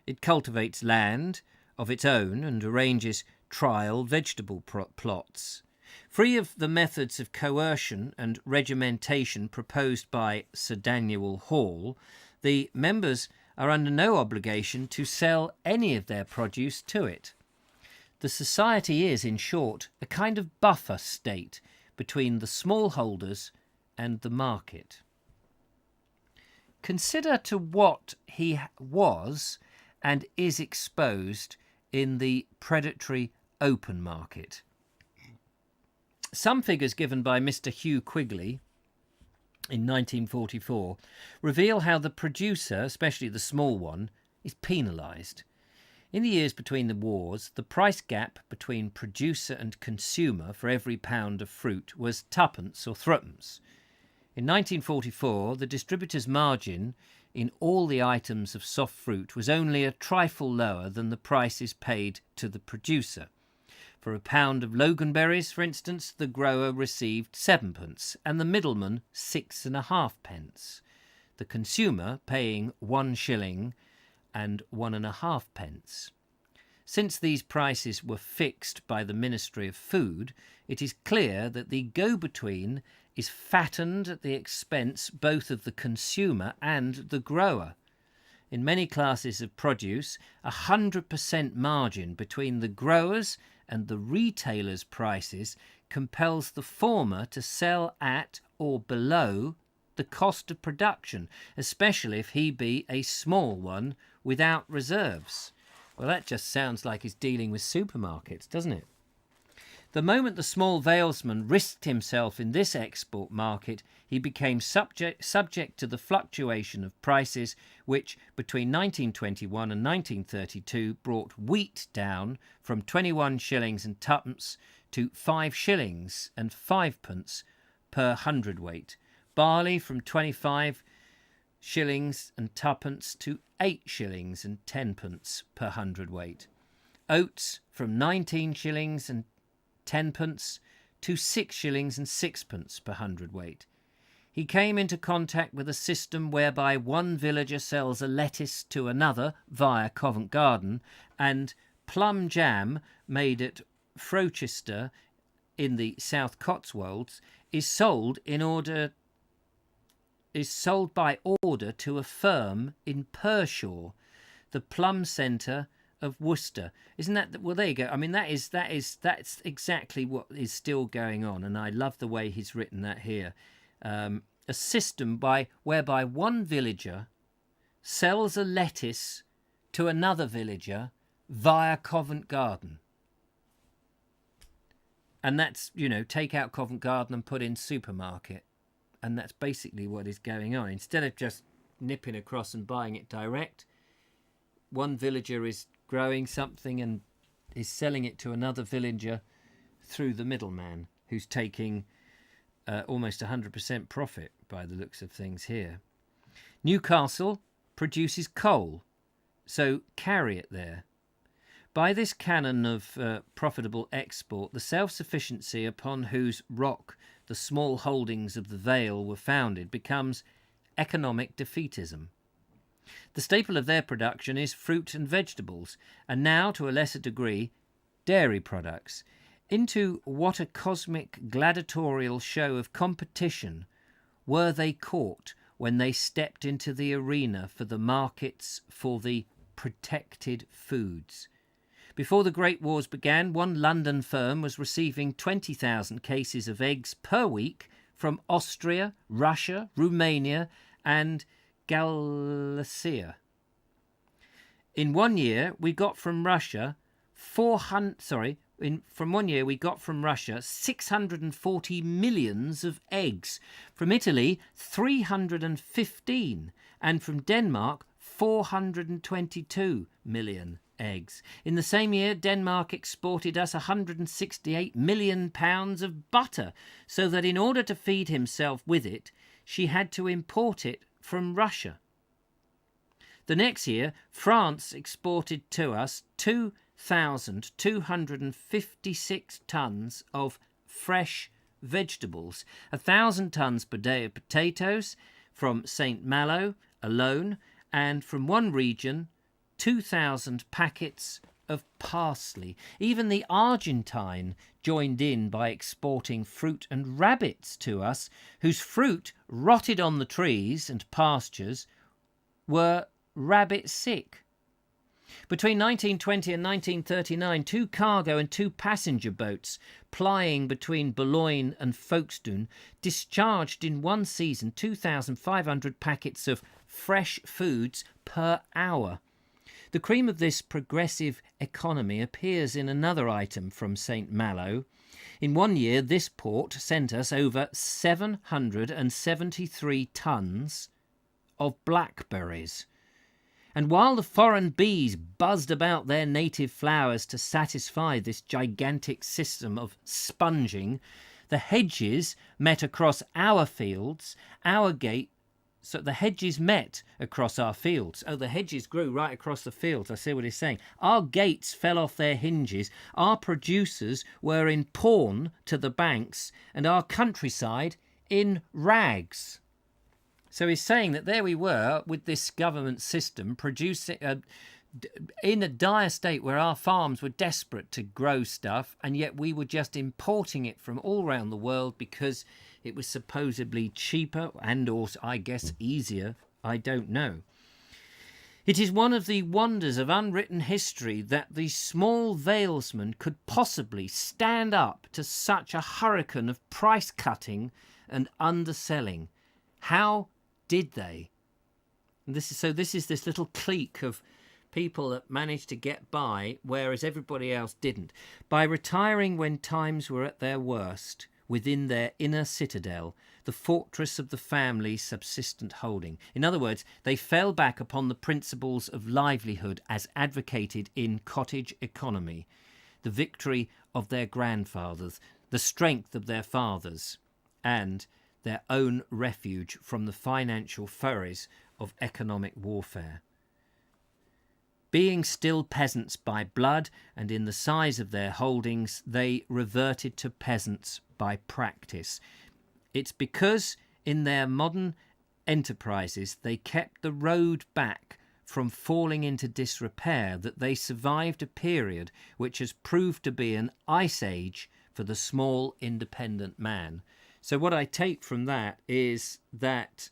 It cultivates land of its own and arranges trial vegetable plots. Free of the methods of coercion and regimentation proposed by Sir Daniel Hall, the members are under no obligation to sell any of their produce to it. The society is, in short, a kind of buffer state between the smallholders and the market. Consider to what he was and is exposed in the predatory open market. Some figures given by Mr. Hugh Quigley in 1944 reveal how the producer, especially the small one, is penalised. In the years between the wars, the price gap between producer and consumer for every pound of fruit was twopence or threepence. In 1944, the distributor's margin in all the items of soft fruit was only a trifle lower than the prices paid to the producer. For a pound of loganberries, for instance, the grower received sevenpence and the middleman 6.5 the consumer paying 1 shilling and 1.5 pence. Since these prices were fixed by the Ministry of Food, it is clear that the go-between is fattened at the expense both of the consumer and the grower. In many classes of produce, 100% margin between the growers and the retailers' prices compels the former to sell at or below the cost of production, especially if he be a small one without reserves. Well, that just sounds like he's dealing with supermarkets, doesn't it? The moment the small valesman risked himself in this export market, he became subject to the fluctuation of prices which, between 1921 and 1932, brought wheat down from 21 shillings and twopence to 5 shillings and 5 pence per hundredweight, barley from 25 shillings and twopence to 8 shillings and 10 pence per hundredweight, oats from 19 shillings and 10 pence to 6 shillings and 6 pence per hundredweight. He came into contact with a system whereby one villager sells a lettuce to another via Covent Garden, and plum jam made at Frochester in the South Cotswolds is sold by order to a firm in Pershaw, the plum centre of Worcester. Isn't that, well, there you go. I mean, that's exactly what is still going on, and I love the way he's written that here. A system whereby one villager sells a lettuce to another villager via Covent Garden. And that's, take out Covent Garden and put in supermarket. And that's basically what is going on. Instead of just nipping across and buying it direct, one villager is growing something and is selling it to another villager through the middleman, who's taking almost 100% profit by the looks of things here. Newcastle produces coal, so carry it there. By this canon of profitable export, the self-sufficiency upon whose rock the small holdings of the Vale were founded becomes economic defeatism. The staple of their production is fruit and vegetables, and now, to a lesser degree, dairy products. Into what a cosmic gladiatorial show of competition were they caught when they stepped into the arena for the markets for the protected foods. Before the Great Wars began, one London firm was receiving 20,000 cases of eggs per week from Austria, Russia, Romania, and Galicia. In 1 year, we got from Russia 640 millions of eggs, from Italy 315, and from Denmark 422 million eggs. In the same year, Denmark exported us £168 million of butter, so that in order to feed himself with it, she had to import it from Russia. The next year, France exported to us 2,256 tons of fresh vegetables, 1,000 tons per day of potatoes from St. Malo alone, and from one region, 2,000 packets of parsley. Even the Argentine joined in by exporting fruit and rabbits to us, whose fruit rotted on the trees and pastures were rabbit sick. Between 1920 and 1939, 2 cargo and 2 passenger boats plying between Boulogne and Folkestone discharged in one season 2,500 packets of fresh foods per hour. The cream of this progressive economy appears in another item from St. Malo. In one year, this port sent us over 773 tons of blackberries. And while the foreign bees buzzed about their native flowers to satisfy this gigantic system of sponging, the hedges met across our fields, So the hedges met across our fields. Oh, the hedges grew right across the fields. I see what he's saying. Our gates fell off their hinges. Our producers were in pawn to the banks, and our countryside in rags. So he's saying that there we were with this government system producing in a dire state where our farms were desperate to grow stuff, and yet we were just importing it from all around the world because it was supposedly cheaper and also, I guess, easier. I don't know. It is one of the wonders of unwritten history that the small valesmen could possibly stand up to such a hurricane of price cutting and underselling. How did they? And this is this little clique of people that managed to get by, whereas everybody else didn't, by retiring when times were at their worst, within their inner citadel, the fortress of the family's subsistent holding. In other words, they fell back upon the principles of livelihood as advocated in cottage economy, the victory of their grandfathers, the strength of their fathers, and their own refuge from the financial furies of economic warfare. Being still peasants by blood and in the size of their holdings, they reverted to peasants by practice. It's because in their modern enterprises they kept the road back from falling into disrepair that they survived a period which has proved to be an ice age for the small independent man. So what I take from that is that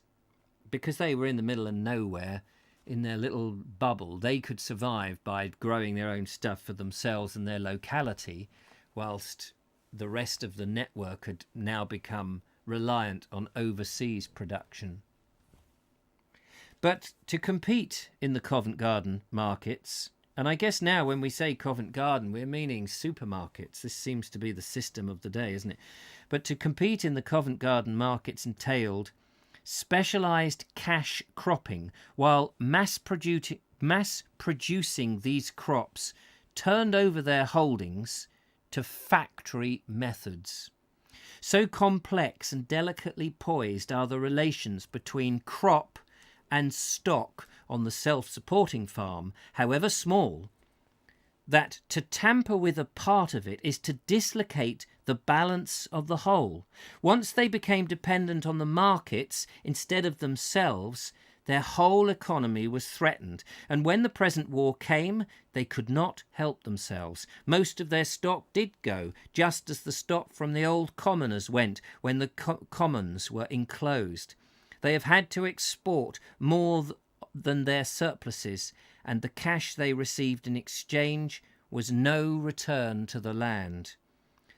because they were in the middle of nowhere, in their little bubble, they could survive by growing their own stuff for themselves and their locality, whilst the rest of the network had now become reliant on overseas production. But to compete in the Covent Garden markets, and I guess now when we say Covent Garden, we're meaning supermarkets. This seems to be the system of the day, isn't it? But to compete in the Covent Garden markets entailed specialised cash cropping, while mass producing these crops turned over their holdings to factory methods. So complex and delicately poised are the relations between crop and stock on the self-supporting farm, however small, that to tamper with a part of it is to dislocate the balance of the whole. Once they became dependent on the markets instead of themselves, their whole economy was threatened, and when the present war came, they could not help themselves. Most of their stock did go, just as the stock from the old commoners went when the commons were enclosed. They have had to export more than their surpluses, and the cash they received in exchange was no return to the land.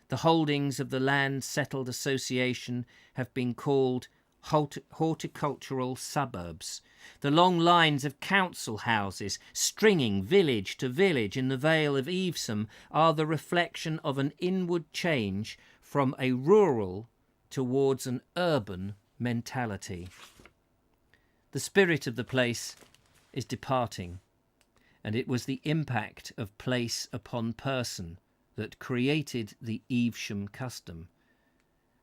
The holdings of the Land Settled Association have been called horticultural suburbs. The long lines of council houses, stringing village to village in the Vale of Evesham, are the reflection of an inward change from a rural towards an urban mentality. The spirit of the place is departing, and it was the impact of place upon person that created the Evesham custom.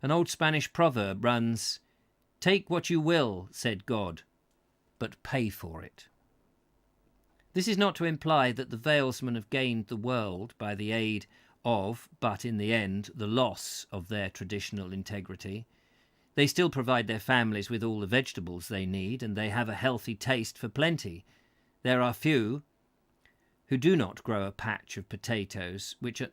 An old Spanish proverb runs, "Take what you will, said God, but pay for it." This is not to imply that the Valesmen have gained the world by the aid of, but in the end, the loss of their traditional integrity. They still provide their families with all the vegetables they need, and they have a healthy taste for plenty. There are few who do not grow a patch of potatoes which are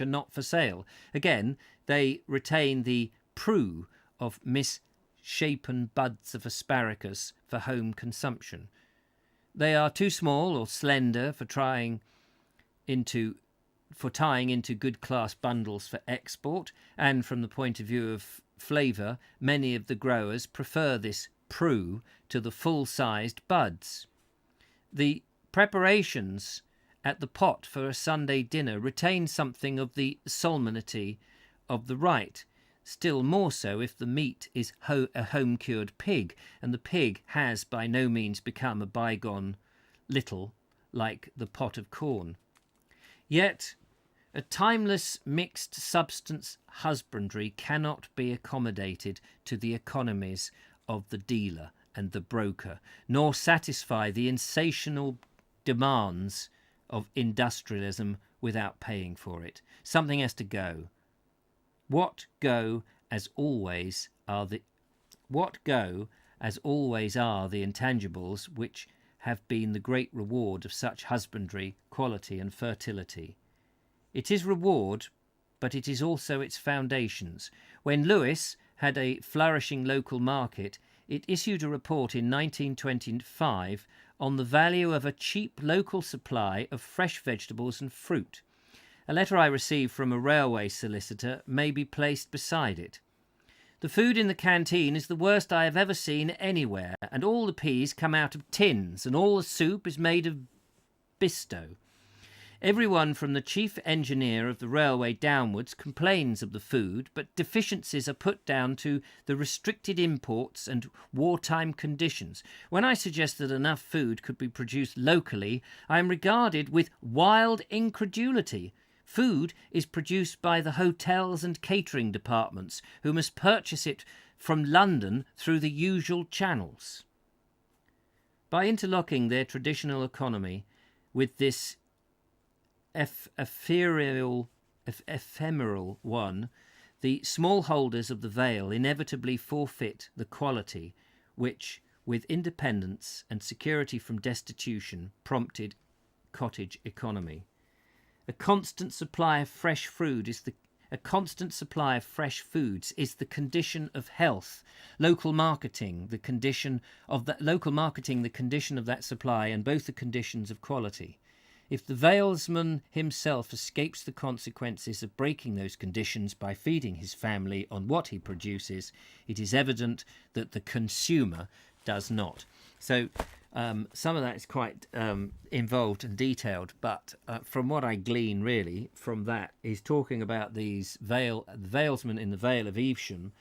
not for sale. Again, they retain the prue of misshapen buds of asparagus for home consumption. They are too small or slender for tying into good class bundles for export, and from the point of view of flavour, many of the growers prefer this prue to the full-sized buds. The preparations at the pot for a Sunday dinner retain something of the solemnity of the rite, still more so if the meat is a home-cured pig, and the pig has by no means become a bygone little like the pot of corn. Yet a timeless mixed substance husbandry cannot be accommodated to the economies of the dealer and the broker, nor satisfy the insatiable demands of industrialism without paying for it. Something has to go. What go as always are the intangibles which have been the great reward of such husbandry, quality and fertility. It is reward, but it is also its foundations. When Lewis had a flourishing local market, it issued a report in 1925 on the value of a cheap local supply of fresh vegetables and fruit. A letter I received from a railway solicitor may be placed beside it. The food in the canteen is the worst I have ever seen anywhere, and all the peas come out of tins, and all the soup is made of bisto. Everyone from the chief engineer of the railway downwards complains of the food, but deficiencies are put down to the restricted imports and wartime conditions. When I suggest that enough food could be produced locally, I am regarded with wild incredulity. Food is produced by the hotels and catering departments, who must purchase it from London through the usual channels. By interlocking their traditional economy with this ephemeral one, the smallholders of the Vale inevitably forfeit the quality which, with independence and security from destitution, prompted cottage economy. A constant supply of fresh foods is the condition of health. Local marketing, the condition of that supply, and both the conditions of quality. If the Valesman himself escapes the consequences of breaking those conditions by feeding his family on what he produces, it is evident that the consumer does not. So some of that is quite involved and detailed, but from what I glean really from that is talking about these Valesmen in the Vale of Evesham,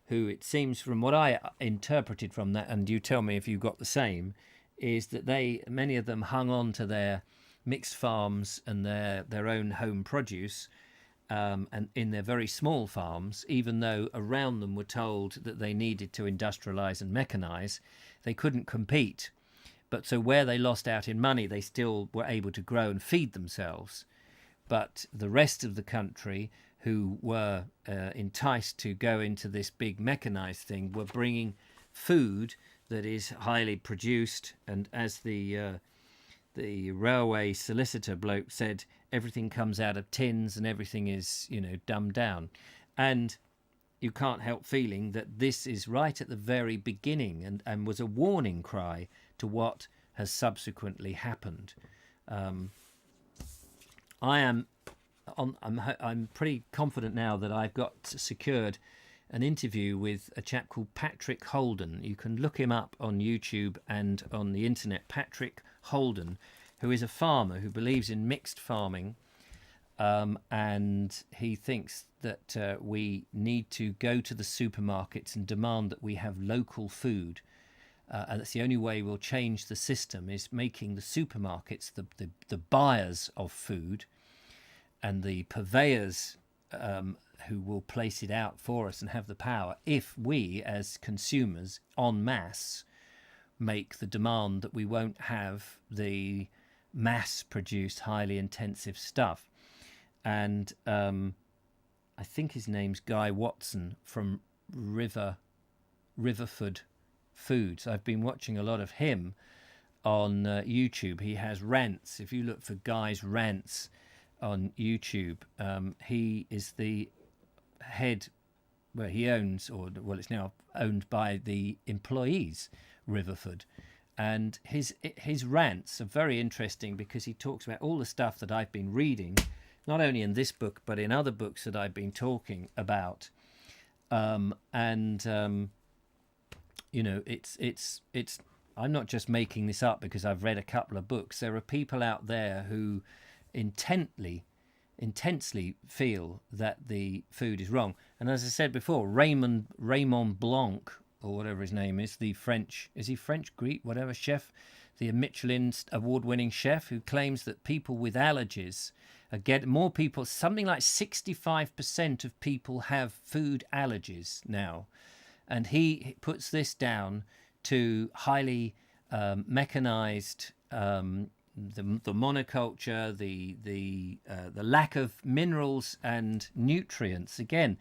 who it seems from what I interpreted from that, and you tell me if you got the same, is that many of them hung on to their mixed farms and their own home produce, and in their very small farms, even though around them were told that they needed to industrialise and mechanise, they couldn't compete. But so where they lost out in money, they still were able to grow and feed themselves. But the rest of the country, who were enticed to go into this big mechanised thing, were bringing food that is highly produced, and as the railway solicitor bloke said, everything comes out of tins and everything is, dumbed down. And you can't help feeling that this is right at the very beginning and was a warning cry to what has subsequently happened. I'm pretty confident now that I've got secured an interview with a chap called Patrick Holden. You can look him up on YouTube and on the internet. Patrick Holden, who is a farmer who believes in mixed farming, and he thinks that we need to go to the supermarkets and demand that we have local food. and that's the only way we'll change the system, is making the supermarkets the buyers of food, and the purveyors who will place it out for us and have the power, if we as consumers en masse make the demand that we won't have the mass produced highly intensive stuff. And I think his name's Guy Watson from Riverford Foods. I've been watching a lot of him on YouTube. He has rants. If you look for Guy's rants on YouTube, he is the head, well, he owns, or well, it's now owned by the employees, Riverford. And his rants are very interesting because he talks about all the stuff that I've been reading, not only in this book but in other books that I've been talking about. You know, it's I'm not just making this up because I've read a couple of books. There are people out there who intensely feel that the food is wrong. And as I said before, Raymond Blanc, or whatever his name is, the French, is he French, Greek, whatever, chef, the Michelin award-winning chef, who claims that people with allergies get more people, something like 65% of people have food allergies now. And he puts this down to highly mechanized, the monoculture, the lack of minerals and nutrients. Again,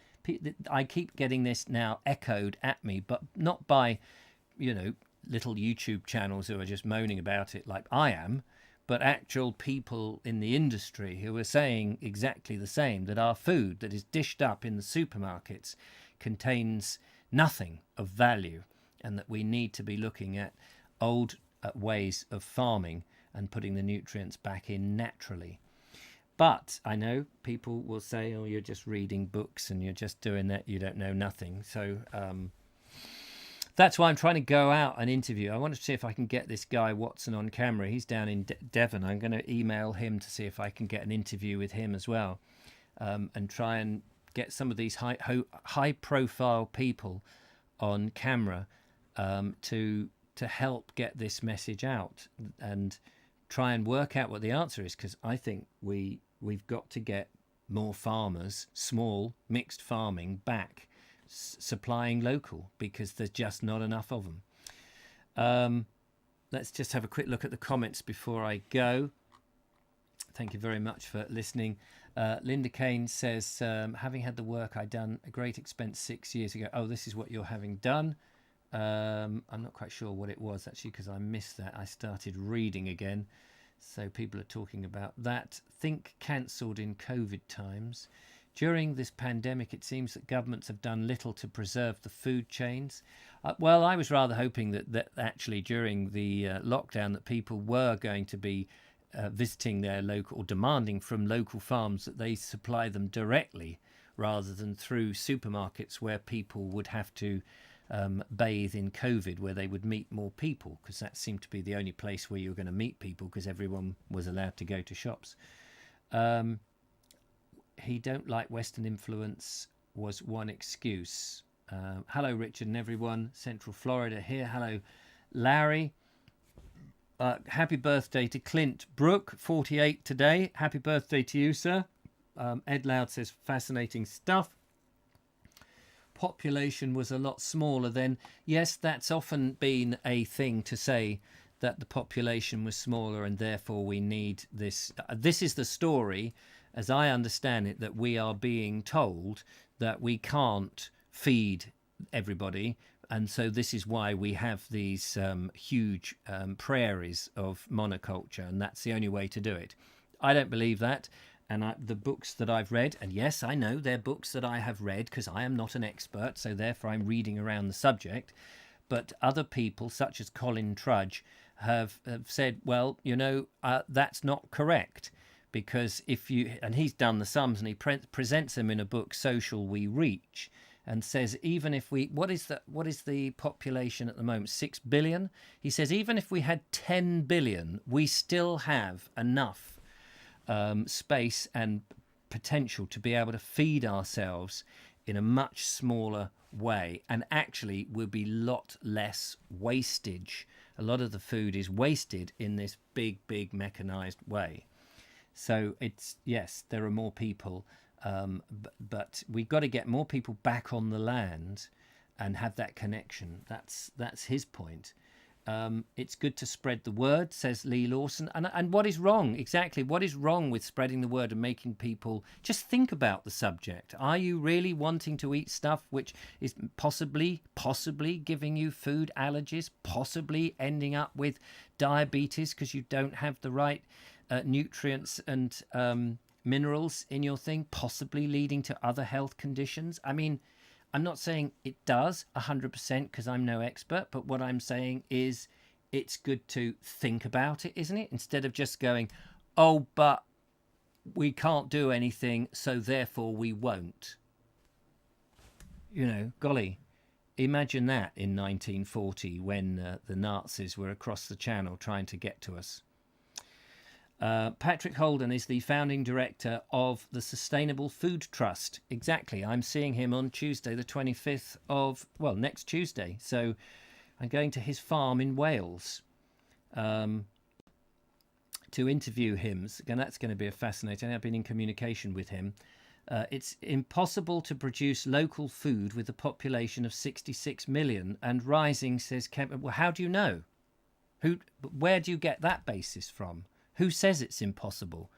I keep getting this now echoed at me, but not by, little YouTube channels who are just moaning about it like I am, but actual people in the industry who are saying exactly the same, that our food that is dished up in the supermarkets contains nothing of value, and that we need to be looking at old ways of farming and putting the nutrients back in naturally. But I know people will say, oh, you're just reading books and you're just doing that, you don't know nothing. So that's why I'm trying to go out and interview. I want to see if I can get this guy Watson on camera. He's down in Devon. I'm going to email him to see if I can get an interview with him as well, and try and get some of these high profile people on camera to help get this message out and try and work out what the answer is, because I think we've got to get more farmers, small mixed farming, back supplying local, because there's just not enough of them. Let's just have a quick look at the comments before I go. Thank you very much for listening. Linda Kane says, having had the work I done at great expense 6 years ago. Oh, this is what you're having done. I'm not quite sure what it was, actually, because I missed that. I started reading again. So people are talking about that. Think cancelled in COVID times. During this pandemic, it seems that governments have done little to preserve the food chains. Well, I was rather hoping that actually during the lockdown that people were going to be visiting their local, or demanding from local farms that they supply them directly rather than through supermarkets where people would have to bathe in COVID, where they would meet more people, because that seemed to be the only place where you were going to meet people, because everyone was allowed to go to shops. He don't like Western influence was one excuse. Hello, Richard and everyone. Central Florida here. Hello, Larry. Happy birthday to Clint Brook, 48 today. Happy birthday to you, sir. Ed Loud says, fascinating stuff. Population was a lot smaller then. Yes, that's often been a thing to say, that the population was smaller and therefore we need this. This is the story, as I understand it, that we are being told that we can't feed everybody. And so this is why we have these huge prairies of monoculture, and that's the only way to do it. I don't believe that. And the books that I've read, and yes, I know they're books that I have read because I am not an expert, so therefore I'm reading around the subject. But other people, such as Colin Trudge, have said, well, that's not correct. Because and he's done the sums, and he presents them in a book, Social We Reach, and says, even if what is the population at the moment? 6 billion? He says, even if we had 10 billion, we still have enough space and potential to be able to feed ourselves in a much smaller way, and actually will be a lot less wastage. A lot of the food is wasted in this big mechanized way. So it's, yes, there are more people, but we've got to get more people back on the land and have that connection. That's his point. It's good to spread the word, says Lee Lawson. And what is wrong? Exactly. What is wrong with spreading the word and making people just think about the subject? Are you really wanting to eat stuff which is possibly giving you food allergies, possibly ending up with diabetes because you don't have the right nutrients and minerals in your thing, possibly leading to other health conditions? I mean, I'm not saying it does 100% because I'm no expert, but what I'm saying is it's good to think about it, isn't it? Instead of just going, oh, but we can't do anything, so therefore we won't. You know, golly, imagine that in 1940 when the Nazis were across the channel trying to get to us. Patrick Holden is the founding director of the Sustainable Food Trust. Exactly. I'm seeing him on Tuesday, the 25th of, well, next Tuesday. So I'm going to his farm in Wales to interview him. And that's going to be a fascinating. I've been in communication with him. It's impossible to produce local food with a population of 66 million and rising, says Kevin. Well, how do you know? Where do you get that basis from? Who says it's impossible?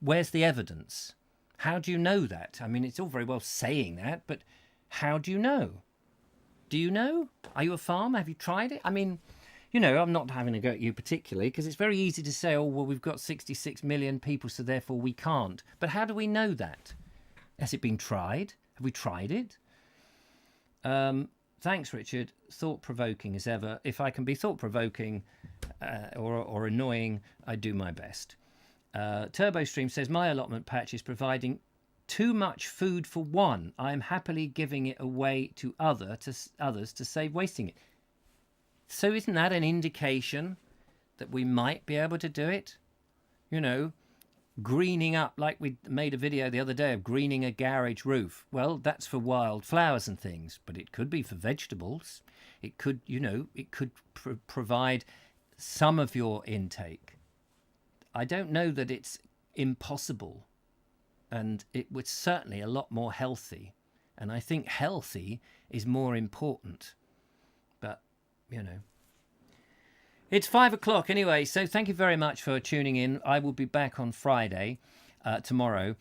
Where's the evidence? How do you know that? I mean, it's all very well saying that, but how do you know? Do you know? Are you a farmer? Have you tried it? I mean, you know, I'm not having a go at you particularly because it's very easy to say, oh, well, we've got 66 million people, so therefore we can't. But how do we know that? Has it been tried? Have we tried it? Thanks, Richard. Thought-provoking as ever. If I can be thought-provoking or annoying, I do my best. TurboStream says, my allotment patch is providing too much food for one. I am happily giving it away to others to save wasting it. So isn't that an indication that we might be able to do it? You know, greening up, like we made a video the other day of greening a garage roof. Well, that's for wildflowers and things, but it could be for vegetables. It could, you know, it could provide some of your intake. I don't know that it's impossible, and it was certainly a lot more healthy. And I think healthy is more important. But, you know, it's 5 o'clock anyway, so thank you very much for tuning in. I will be back on Friday, tomorrow.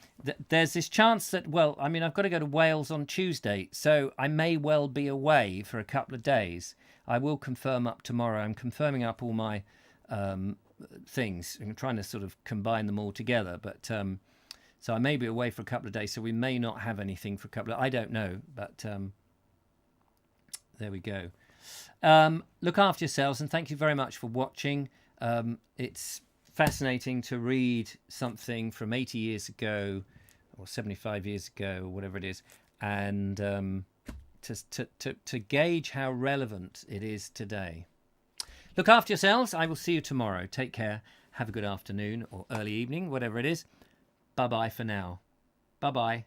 There's this chance that, well, I mean, I've got to go to Wales on Tuesday, so I may well be away for a couple of days. I will confirm up tomorrow. I'm confirming up all my things. I'm trying to sort of combine them all together, but so I may be away for a couple of days, so we may not have anything for a couple of... I don't know, but there we go. Look after yourselves, and thank you very much for watching. It's fascinating to read something from 80 years ago or 75 years ago or whatever it is, and to gauge how relevant it is today. Look after yourselves. I will see you tomorrow. Take care. Have a good afternoon or early evening, whatever it is. Bye-bye for now. Bye-bye.